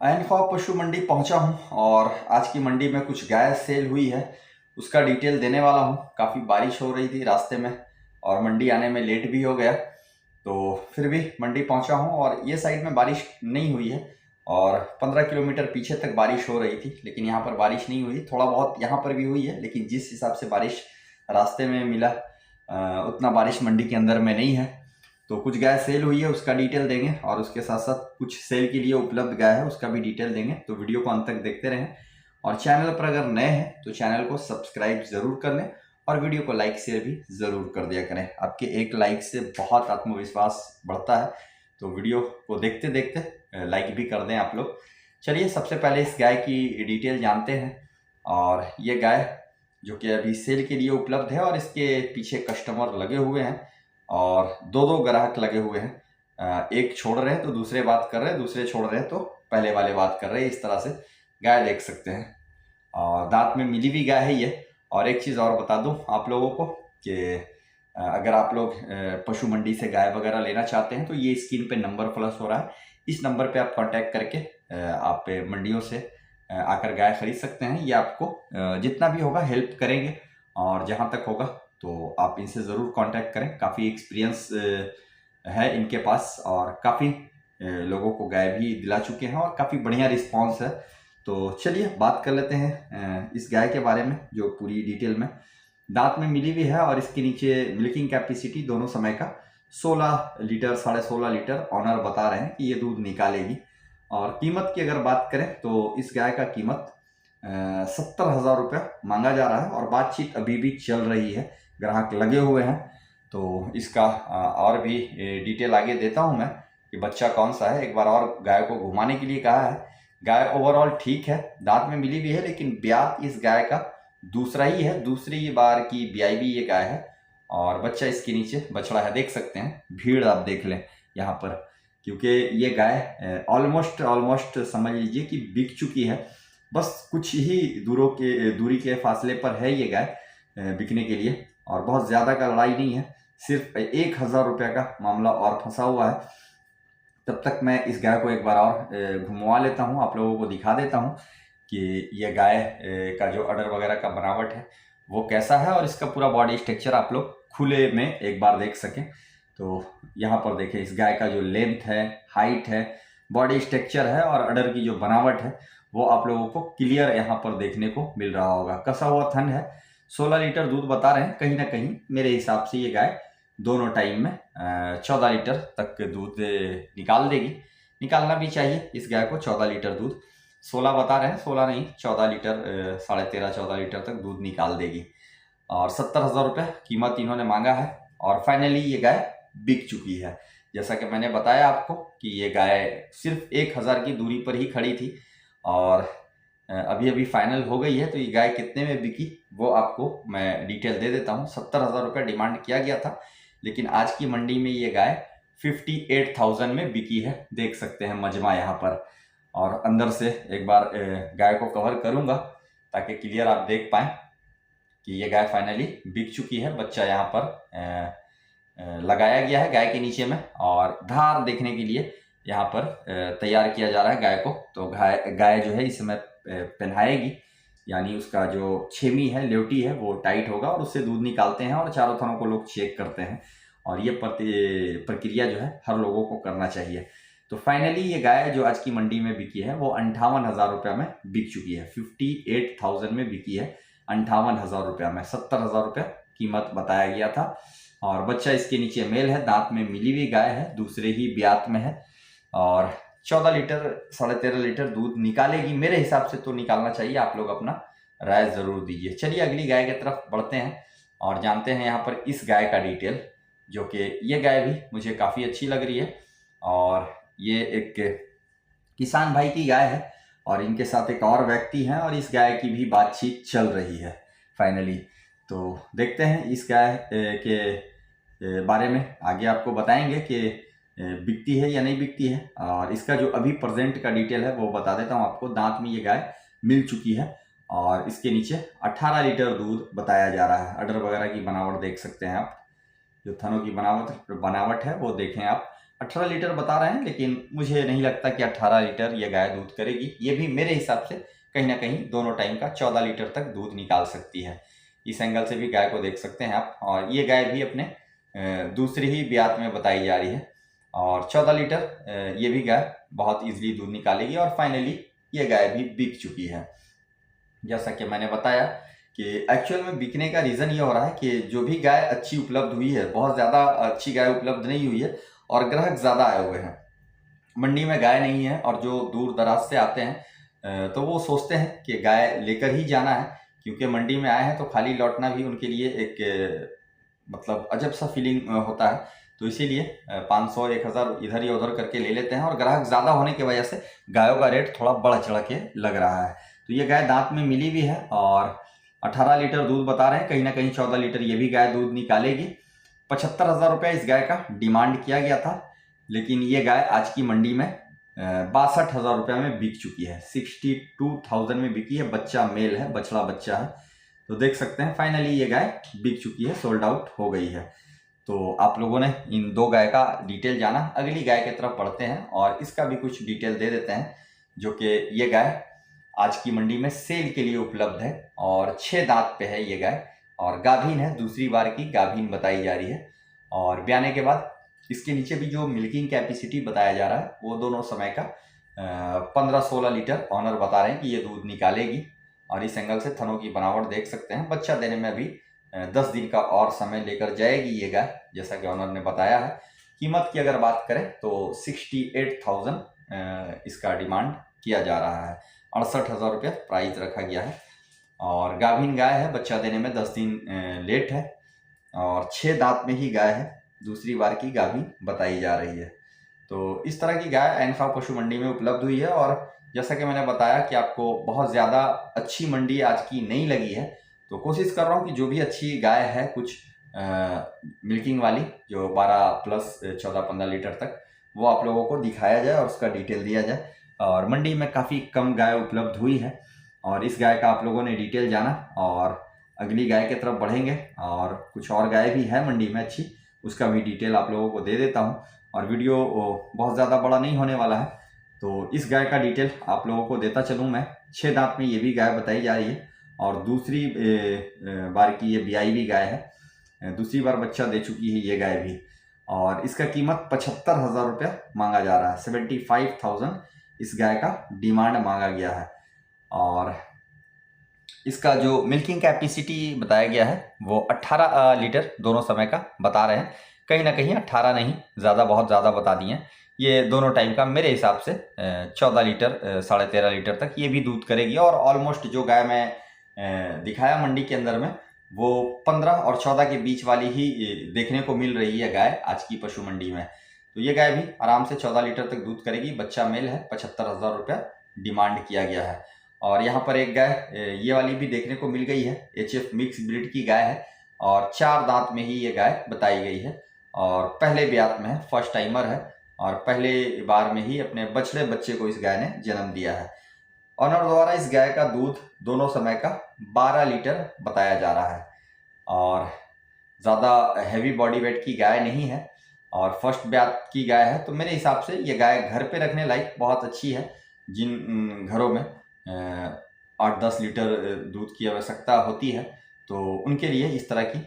आइनखा पशु मंडी पहुंचा हूं और आज की मंडी में कुछ गाय सेल हुई है, उसका डिटेल देने वाला हूं। काफ़ी बारिश हो रही थी रास्ते में और मंडी आने में लेट भी हो गया, तो फिर भी मंडी पहुंचा हूं। और ये साइड में बारिश नहीं हुई है और 15 किलोमीटर पीछे तक बारिश हो रही थी, लेकिन यहाँ पर बारिश नहीं हुई। थोड़ा बहुत यहाँ पर भी हुई है, लेकिन जिस हिसाब से बारिश रास्ते में मिला उतना बारिश मंडी के अंदर में नहीं है। तो कुछ गाय सेल हुई है, उसका डिटेल देंगे और उसके साथ साथ कुछ सेल के लिए उपलब्ध गाय है, उसका भी डिटेल देंगे। तो वीडियो को अंत तक देखते रहें और चैनल पर अगर नए हैं तो चैनल को सब्सक्राइब ज़रूर कर लें और वीडियो को लाइक शेयर भी ज़रूर कर दिया करें। आपके एक लाइक से बहुत आत्मविश्वास बढ़ता है, तो वीडियो को देखते देखते लाइक भी कर दें आप लोग। चलिए सबसे पहले इस गाय की डिटेल जानते हैं। और ये गाय जो कि अभी सेल के लिए उपलब्ध है और इसके पीछे कस्टमर लगे हुए हैं और दो दो ग्राहक लगे हुए हैं। एक छोड़ रहे हैं तो दूसरे बात कर रहे हैं, दूसरे छोड़ रहे हैं तो पहले वाले बात कर रहे हैं। इस तरह से गाय देख सकते हैं और दांत में मिली हुई गाय है ये। और एक चीज़ और बता दूं आप लोगों को कि अगर आप लोग पशु मंडी से गाय वगैरह लेना चाहते हैं तो ये स्क्रीन पे नंबर फ्लैश हो रहा है, इस नंबर पे आप कांटेक्ट करके आप मंडियों से आकर गाय खरीद सकते हैं। ये आपको जितना भी होगा हेल्प करेंगे और जहाँ तक होगा तो आप इनसे ज़रूर कांटेक्ट करें। काफ़ी एक्सपीरियंस है इनके पास और काफ़ी लोगों को गाय भी दिला चुके हैं और काफ़ी बढ़िया रिस्पांस है। तो चलिए बात कर लेते हैं इस गाय के बारे में जो पूरी डिटेल में। दांत में मिली हुई है और इसके नीचे मिल्किंग कैपेसिटी दोनों समय का 16 लीटर 16.5 लीटर ऑनर बता रहे हैं कि ये दूध निकालेगी। और कीमत की अगर बात करें तो इस गाय का कीमत 70,000 रुपया मांगा जा रहा है और बातचीत अभी भी चल रही है, ग्राहक लगे हुए हैं। तो इसका और भी डिटेल आगे देता हूं मैं कि बच्चा कौन सा है। एक बार और गाय को घुमाने के लिए कहा है। गाय ओवरऑल ठीक है, दांत में मिली भी है, लेकिन ब्यात इस गाय का दूसरा ही है, दूसरी बार की ब्याई भी ये गाय है। और बच्चा इसके नीचे बछड़ा है, देख सकते हैं। भीड़ आप देख लें यहाँ पर, क्योंकि ये गाय ऑलमोस्ट समझ लीजिए कि बिक चुकी है। बस कुछ ही दूरी के फासले पर है ये गाय बिकने के लिए और बहुत ज़्यादा का लड़ाई नहीं है। सिर्फ 1,000 रुपये का मामला और फंसा हुआ है। तब तक मैं इस गाय को एक बार और घुमवा लेता हूँ, आप लोगों को दिखा देता हूँ कि यह गाय का जो अडर वगैरह का बनावट है वो कैसा है और इसका पूरा बॉडी स्ट्रक्चर आप लोग खुले में एक बार देख सकें। तो यहाँ पर देखें इस गाय का जो लेंथ है, हाइट है, बॉडी स्ट्रक्चर है और अडर की जो बनावट है वो आप लोगों को क्लियर यहाँ पर देखने को मिल रहा होगा। कसा हुआ थन है, 16 लीटर दूध बता रहे हैं। कहीं ना कहीं मेरे हिसाब से ये गाय दोनों टाइम में 14 लीटर तक दूध निकाल देगी। निकालना भी चाहिए इस गाय को 14 लीटर दूध। 16 बता रहे हैं, 16 नहीं 14 लीटर 13.5-14 लीटर तक दूध निकाल देगी। और 70,000 रुपये कीमत इन्होंने मांगा है और फाइनली ये गाय बिक चुकी है। जैसा कि मैंने बताया आपको कि ये गाय सिर्फ 1,000 की दूरी पर ही खड़ी थी और अभी अभी फाइनल हो गई है। तो ये गाय कितने में बिकी वो आपको मैं डिटेल दे देता हूँ। 70,000 रुपये डिमांड किया गया था, लेकिन आज की मंडी में ये गाय 58,000 में बिकी है, देख सकते हैं मजमा यहाँ पर। और अंदर से एक बार गाय को कवर करूँगा ताकि क्लियर आप देख पाएँ कि ये गाय फाइनली बिक चुकी है। बच्चा यहाँ पर लगाया गया है गाय के नीचे में और धार देखने के लिए यहाँ पर तैयार किया जा रहा है गाय को। तो गाय जो है इस समय पहनाएगी, यानी उसका जो छेमी है, ल्योटी है, वो टाइट होगा और उससे दूध निकालते हैं और चारों थनों को लोग चेक करते हैं। और ये प्रक्रिया जो है हर लोगों को करना चाहिए। तो फाइनली ये गाय जो आज की मंडी में बिकी है वो 58,000 रुपये में बिक चुकी है। 58,000 में बिकी है, 58,000 रुपये में। 70,000 रुपये कीमत बताया गया था। और बच्चा इसके नीचे मेल है, दांत में मिली हुई गाय है, दूसरे ही ब्यात में है और 14 लीटर 13.5 लीटर दूध निकालेगी। मेरे हिसाब से तो निकालना चाहिए, आप लोग अपना राय ज़रूर दीजिए। चलिए अगली गाय की तरफ बढ़ते हैं और जानते हैं यहाँ पर इस गाय का डिटेल, जो कि ये गाय भी मुझे काफ़ी अच्छी लग रही है। और ये एक किसान भाई की गाय है और इनके साथ एक और व्यक्ति हैं और इस गाय की भी बातचीत चल रही है फाइनली। तो देखते हैं इस गाय के बारे में, आगे आपको बताएंगे कि बिकती है या नहीं बिकती है। और इसका जो अभी प्रेजेंट का डिटेल है वो बता देता हूँ आपको। दांत में ये गाय मिल चुकी है और इसके नीचे 18 लीटर दूध बताया जा रहा है। अडर वगैरह की बनावट देख सकते हैं आप, जो थनों की बनावट है वो देखें आप। 18 लीटर बता रहे हैं, लेकिन मुझे नहीं लगता कि 18 लीटर ये गाय दूध करेगी। ये भी मेरे हिसाब से कहीं ना कहीं दोनों टाइम का 14 लीटर तक दूध निकाल सकती है। इस एंगल से भी गाय को देख सकते हैं आप। और ये गाय भी अपने दूसरी ही ब्यात में बताई जा रही है और 14 लीटर ये भी गाय बहुत ईजिली दूध निकालेगी। और फाइनली ये गाय भी बिक चुकी है। जैसा कि मैंने बताया कि एक्चुअल में बिकने का रीज़न ये हो रहा है कि जो भी गाय अच्छी उपलब्ध हुई है, बहुत ज़्यादा अच्छी गाय उपलब्ध नहीं हुई है और ग्राहक ज़्यादा आए हुए हैं। मंडी में गाय नहीं है और जो दूर दराज से आते हैं तो वो सोचते हैं कि गाय लेकर ही जाना है, क्योंकि मंडी में आए हैं तो खाली लौटना भी उनके लिए एक मतलब अजब सा फीलिंग होता है। तो इसीलिए 500 1000 इधर या उधर करके ले लेते हैं और ग्राहक ज़्यादा होने की वजह से गायों का रेट थोड़ा बढ़ चढ़ के लग रहा है। तो ये गाय दांत में मिली भी है और 18 लीटर दूध बता रहे हैं, कहीं ना कहीं 14 लीटर ये भी गाय दूध निकालेगी। 75,000 रुपये इस गाय का डिमांड किया गया था, लेकिन ये गाय आज की मंडी में 62,000 रुपये में बिक चुकी है। 62,000 में बिकी है। बच्चा मेल है, बछड़ा बच्चा है। तो देख सकते हैं फाइनली ये गाय बिक चुकी है, सोल्ड आउट हो गई है। तो आप लोगों ने इन दो गाय का डिटेल जाना। अगली गाय की तरफ बढ़ते हैं और इसका भी कुछ डिटेल दे देते हैं, जो कि ये गाय आज की मंडी में सेल के लिए उपलब्ध है और 6 दांत पे है ये गाय और गाभीन है, दूसरी बार की गाभीन बताई जा रही है। और ब्याने के बाद इसके नीचे भी जो मिल्किंग कैपेसिटी बताया जा रहा है वो दोनों समय का 15-16 लीटर ऑनर बता रहे हैं कि ये दूध निकालेगी। और इस एंगल से थनों की बनावट देख सकते हैं। बच्चा देने में अभी 10 दिन का और समय लेकर जाएगी ये गाय, जैसा कि ऑनर ने बताया है। कीमत की अगर बात करें तो 68,000 इसका डिमांड किया जा रहा है। 68,000 रुपये प्राइस रखा गया है। और गाभीन गाय है, बच्चा देने में 10 दिन लेट है और 6 दांत में ही गाय है, दूसरी बार की गाभीन बताई जा रही है। तो इस तरह की गाय एनफा पशु मंडी में उपलब्ध हुई है। और जैसा कि मैंने बताया कि आपको बहुत ज़्यादा अच्छी मंडी आज की नहीं लगी है, तो कोशिश कर रहा हूँ कि जो भी अच्छी गाय है कुछ मिल्किंग वाली, जो 12 प्लस 14-15 लीटर तक, वो आप लोगों को दिखाया जाए और उसका डिटेल दिया जाए। और मंडी में काफ़ी कम गाय उपलब्ध हुई है और इस गाय का आप लोगों ने डिटेल जाना। और अगली गाय की तरफ बढ़ेंगे और कुछ और गाय भी है मंडी में अच्छी, उसका भी डिटेल आप लोगों को दे देता हूँ। और वीडियो बहुत ज़्यादा बड़ा नहीं होने वाला है, तो इस गाय का डिटेल आप लोगों को देता चलूँ मैं। 6 दांत में ये भी गाय बताई जा रही है और दूसरी बार की ये ब्याई भी गाय है, दूसरी बार बच्चा दे चुकी है ये गाय भी। और इसका कीमत 75,000 रुपया मांगा जा रहा है। 75,000 इस गाय का डिमांड मांगा गया है। और इसका जो मिल्किंग कैपेसिटी बताया गया है वो 18 लीटर दोनों समय का बता रहे हैं। कहीं ना कहीं 18 नहीं, ज़्यादा बहुत ज़्यादा बता दिए। ये दोनों टाइम का मेरे हिसाब से 14 लीटर 13.5 लीटर तक ये भी दूध करेगी। और ऑलमोस्ट जो गाय मैं दिखाया मंडी के अंदर में, वो 15 और 14 के बीच वाली ही देखने को मिल रही है गाय आज की पशु मंडी में। तो ये गाय भी आराम से 14 लीटर तक दूध करेगी। बच्चा मेल है, 75,000 रुपया डिमांड किया गया है। और यहाँ पर एक गाय ये वाली भी देखने को मिल गई है, HF मिक्स ब्रीड की गाय है और 4 दांत में ही ये गाय बताई गई है और पहले ब्यात में है, फर्स्ट टाइमर है और पहले बार में ही अपने बछड़े बच्चे को इस गाय ने जन्म दिया है। ऑनर द्वारा इस गाय का दूध दोनों समय का 12 लीटर बताया जा रहा है और ज़्यादा हैवी बॉडी वेट की गाय नहीं है और फर्स्ट ब्यात की गाय है। तो मेरे हिसाब से ये गाय घर पे रखने लायक बहुत अच्छी है। जिन घरों में 8-10 लीटर दूध की आवश्यकता होती है तो उनके लिए इस तरह की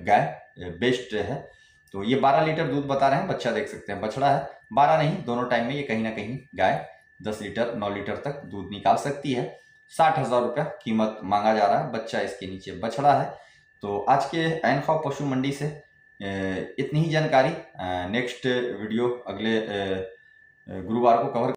गाय बेस्ट है। तो ये 12 लीटर दूध बता रहे हैं, बच्चा देख सकते हैं, बछड़ा है। 12 नहीं, दोनों टाइम में ये कहीं ना कहीं गाय 10 लीटर 9 लीटर तक दूध निकाल सकती है। 60,000 रुपया कीमत मांगा जा रहा है। बच्चा इसके नीचे बछड़ा है। तो आज के एनफा पशु मंडी से इतनी ही जानकारी। नेक्स्ट वीडियो अगले गुरुवार को कवर